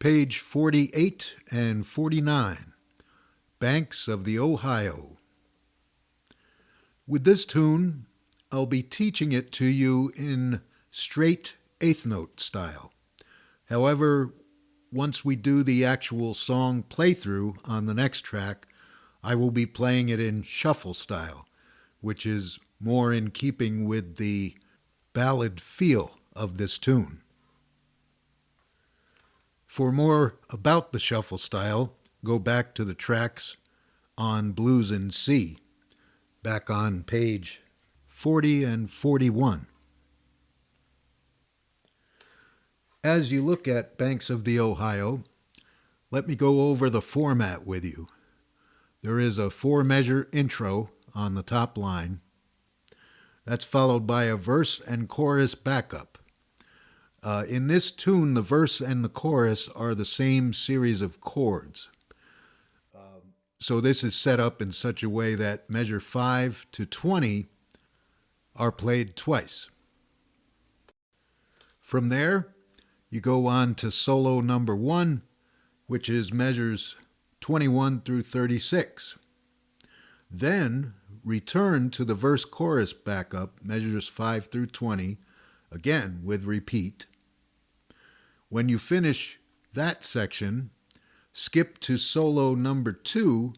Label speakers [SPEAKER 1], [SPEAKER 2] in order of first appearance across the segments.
[SPEAKER 1] page 48 and 49, Banks of the Ohio. With this tune, I'll be teaching it to you in straight eighth note style. However, once we do the actual song playthrough on the next track, I will be playing it in shuffle style, which is more in keeping with the ballad feel of this tune. For more about the shuffle style, go back to the tracks on Blues in C, back on page 40 and 41. As you look at Banks of the Ohio, let me go over the format with you. There is a 4-measure intro on the top line. That's followed by a verse and chorus backup. In this tune, the verse and the chorus are the same series of chords. So this is set up in such a way that measure 5 to 20 are played twice. From there, you go on to solo number 1, which is measures 21 through 36. Then return to the verse-chorus backup, measures 5 through 20, again with repeat. When you finish that section, skip to solo number 2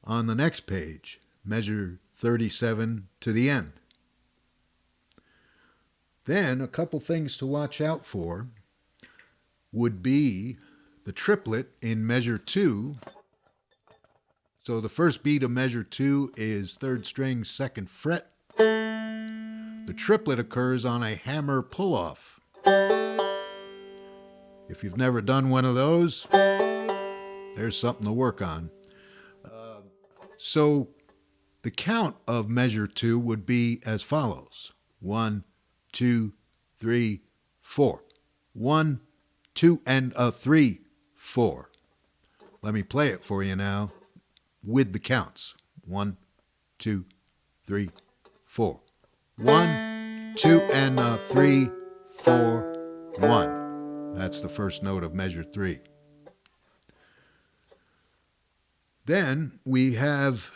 [SPEAKER 1] on the next page, measure 37 to the end. Then a couple things to watch out for would be the triplet in measure 2. So the first beat of measure 2 is 3rd string, 2nd fret. The triplet occurs on a hammer pull-off. If you've never done one of those, there's something to work on. So the count of measure 2 would be as follows. 1, 2, 3, 4. 1, 2, and a 3, 4. Let me play it for you now with the counts. 1, 2, 3, 4. 1, 2, and a 3, 4, 1. That's the first note of measure 3. Then we have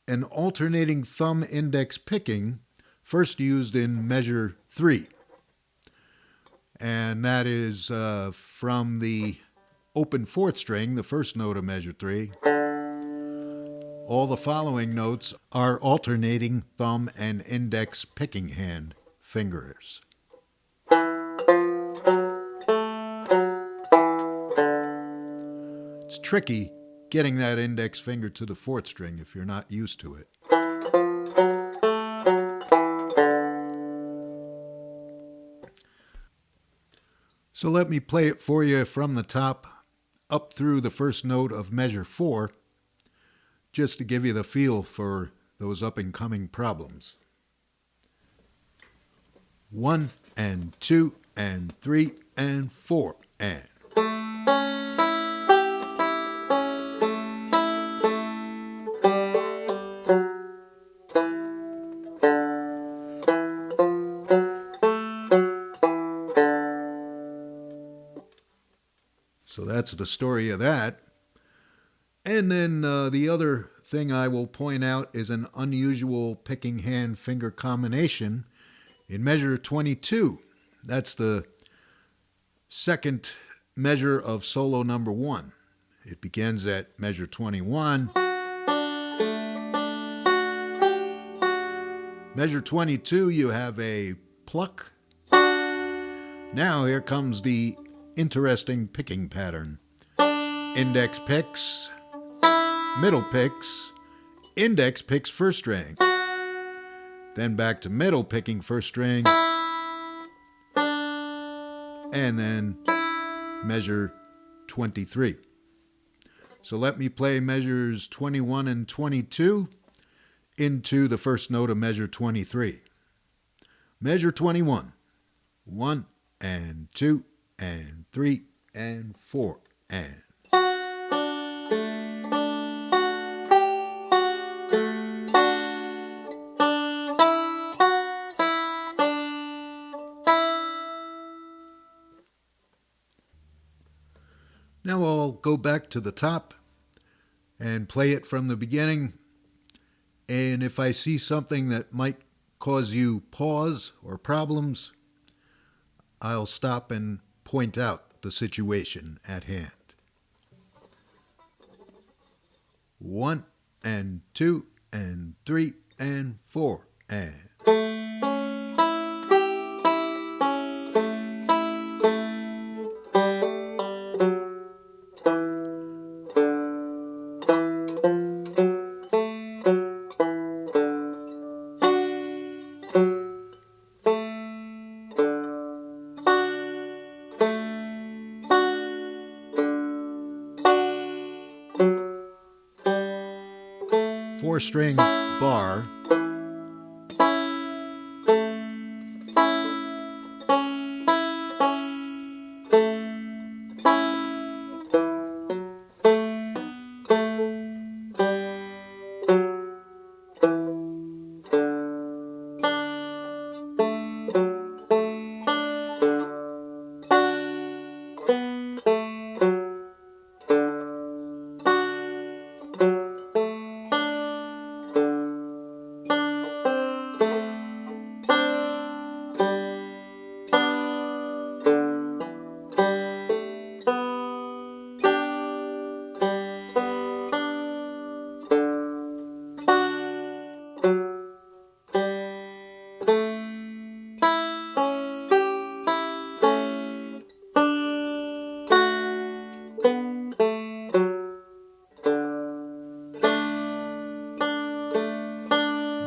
[SPEAKER 1] an alternating thumb index picking, first used in measure 3. And that is from the open 4th string, the first note of measure 3. All the following notes are alternating thumb and index picking hand fingers. It's tricky getting that index finger to the 4th string if you're not used to it. So let me play it for you from the top up through the first note of measure 4, just to give you the feel for those up-and-coming problems. 1 and 2 and 3 and 4 and. So that's the story of that. And then the other thing I will point out is an unusual picking hand finger combination in measure 22. That's the second measure of solo number 1. It begins at measure 21. Measure 22, you have a pluck. Now here comes the interesting picking pattern. Index picks, middle picks, index picks 1st string, then back to middle picking 1st string, and then measure 23. So let me play measures 21 and 22 into the first note of measure 23. Measure 21. 1 and 2 and 3 and 4 and. Now I'll go back to the top and play it from the beginning. And if I see something that might cause you pause or problems, I'll stop and point out the situation at hand. 1 and 2 and 3 and 4 and... Four-string bar,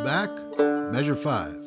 [SPEAKER 1] back, measure 5.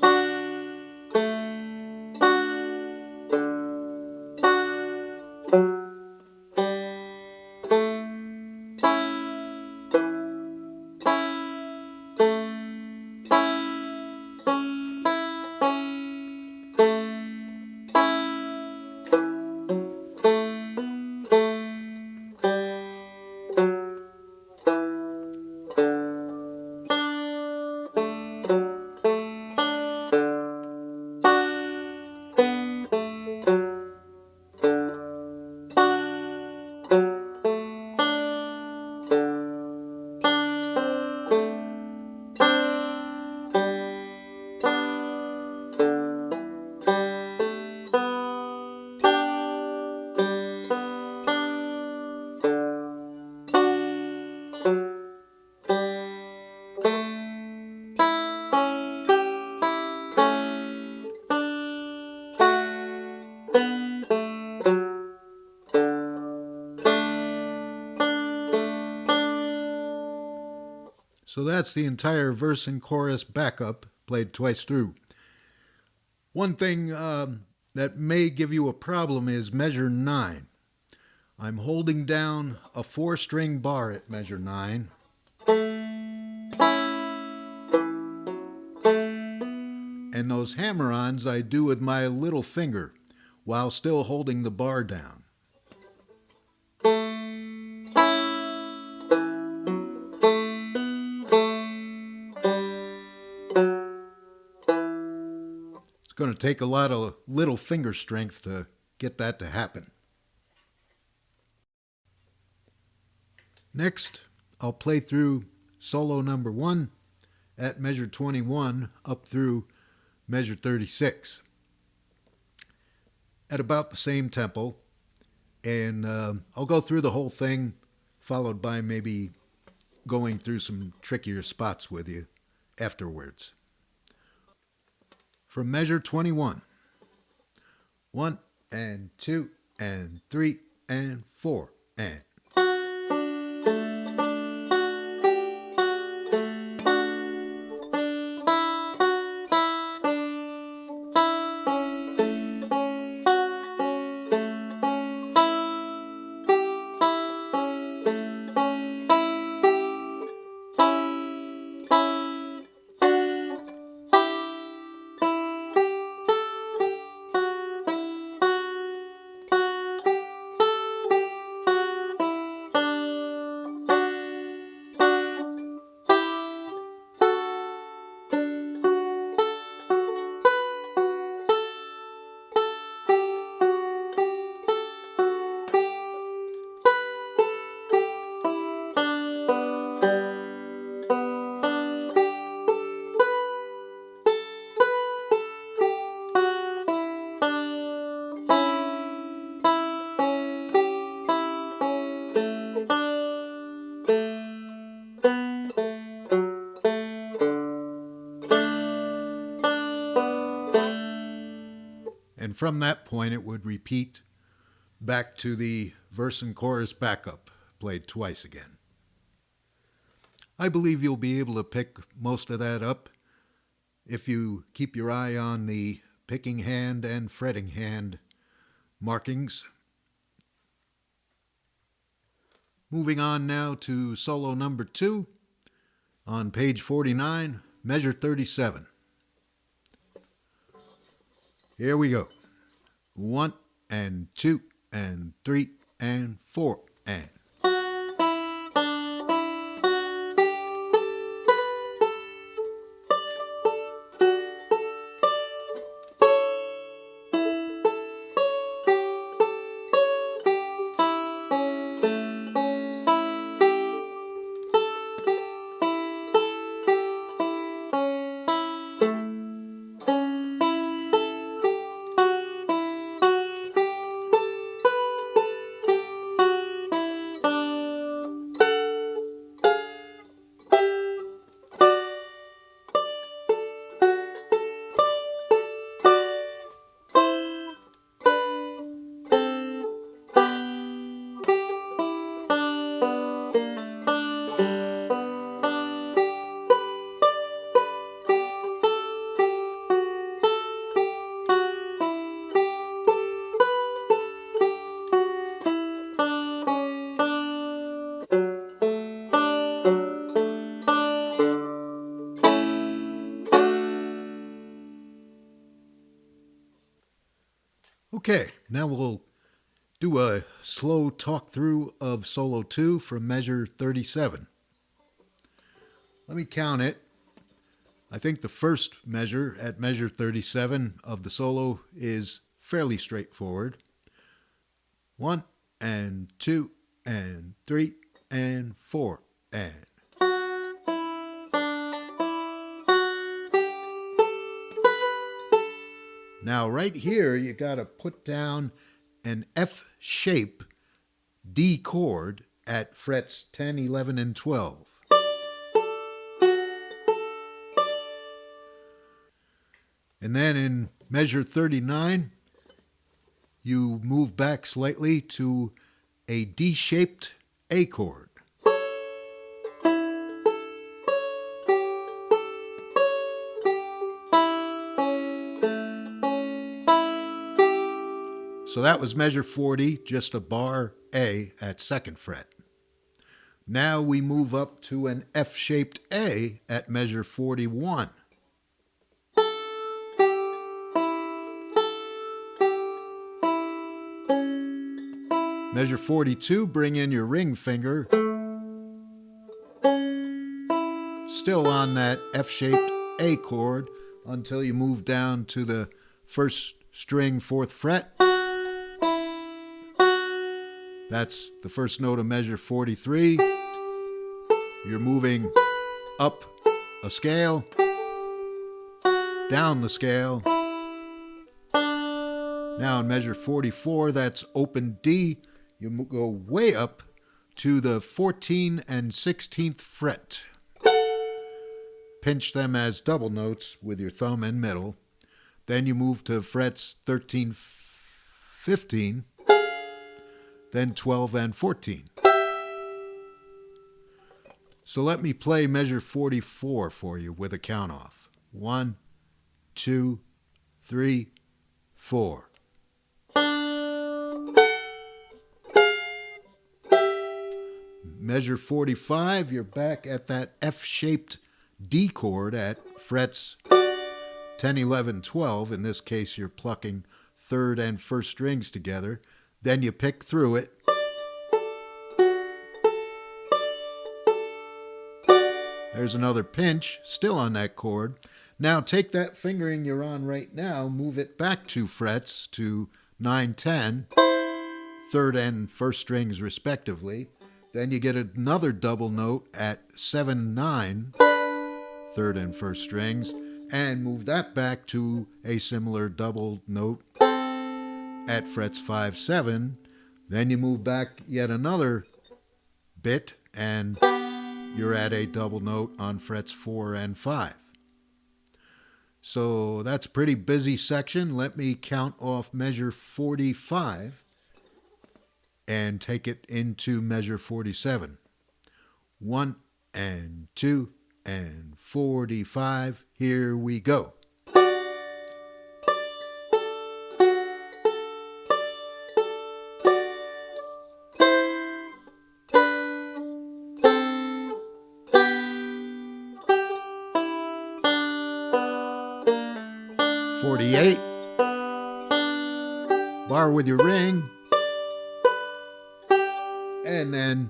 [SPEAKER 1] So that's the entire verse and chorus backup played twice through. One thing that may give you a problem is measure 9. I'm holding down a 4-string bar at measure 9. And those hammer-ons I do with my little finger while still holding the bar down. It's going to take a lot of little finger strength to get that to happen. Next, I'll play through solo number 1 at measure 21 up through measure 36 at about the same tempo, and I'll go through the whole thing, followed by maybe going through some trickier spots with you afterwards. From measure 21, 1 and 2 and 3 and 4 and... from that point it would repeat back to the verse and chorus backup, played twice again. I believe you'll be able to pick most of that up if you keep your eye on the picking hand and fretting hand markings. Moving on now to solo number 2 on page 49, measure 37. Here we go. 1 and 2 and 3 and 4 and. Okay, now we'll do a slow talk through of solo 2 from measure 37. Let me count it. I think the first measure at measure 37 of the solo is fairly straightforward. 1 and 2 and 3 and 4 and. Now right here you got to put down an F shape D chord at frets 10, 11, and 12. And then in measure 39, you move back slightly to a D-shaped A chord. So that was measure 40, just a bar A at 2nd fret. Now we move up to an F-shaped A at measure 41. Measure 42, bring in your ring finger. Still on that F-shaped A chord until you move down to the 1st string 4th fret. That's the first note of measure 43. You're moving up a scale, down the scale. Now in measure 44, that's open D. You go way up to the 14th and 16th fret. Pinch them as double notes with your thumb and middle. Then you move to frets 13, 15. Then 12 and 14. So let me play measure 44 for you with a count off. 1, 2, 3, 4. Measure 45, you're back at that F-shaped D chord at frets 10, 11, 12. In this case, you're plucking 3rd and 1st strings together. Then you pick through it. There's another pinch, still on that chord. Now take that fingering you're on right now, move it back 2 frets to 9, 10, 3rd and 1st strings respectively. Then you get another double note at 7, 9, 3rd and 1st strings, and move that back to a similar double note at frets 5, 7. Then you move back yet another bit and you're at a double note on frets 4 and 5. So that's a pretty busy section. Let me count off measure 45 and take it into measure 47. 1 and 2 and 45. Here we go. $48. Bar with your ring. And then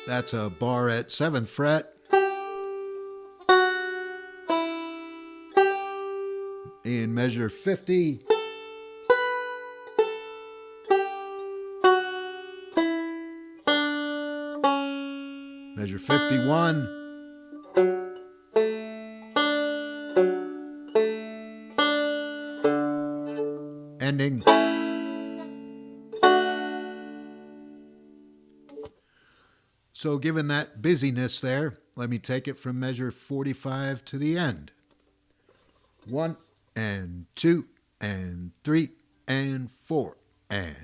[SPEAKER 1] that's a bar at 7th fret. In measure 50. Measure 51. Ending. So given that busyness there, let me take it from measure 45 to the end. 1 and 2 and 3 and 4 and.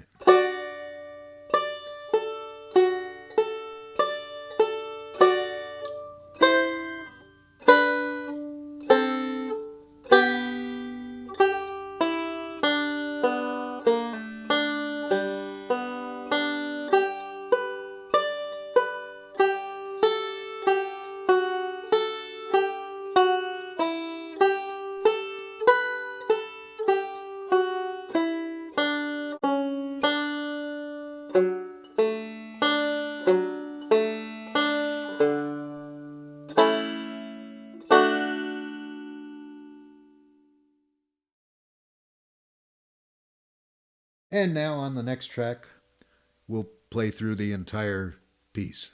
[SPEAKER 1] And now on the next track, we'll play through the entire piece.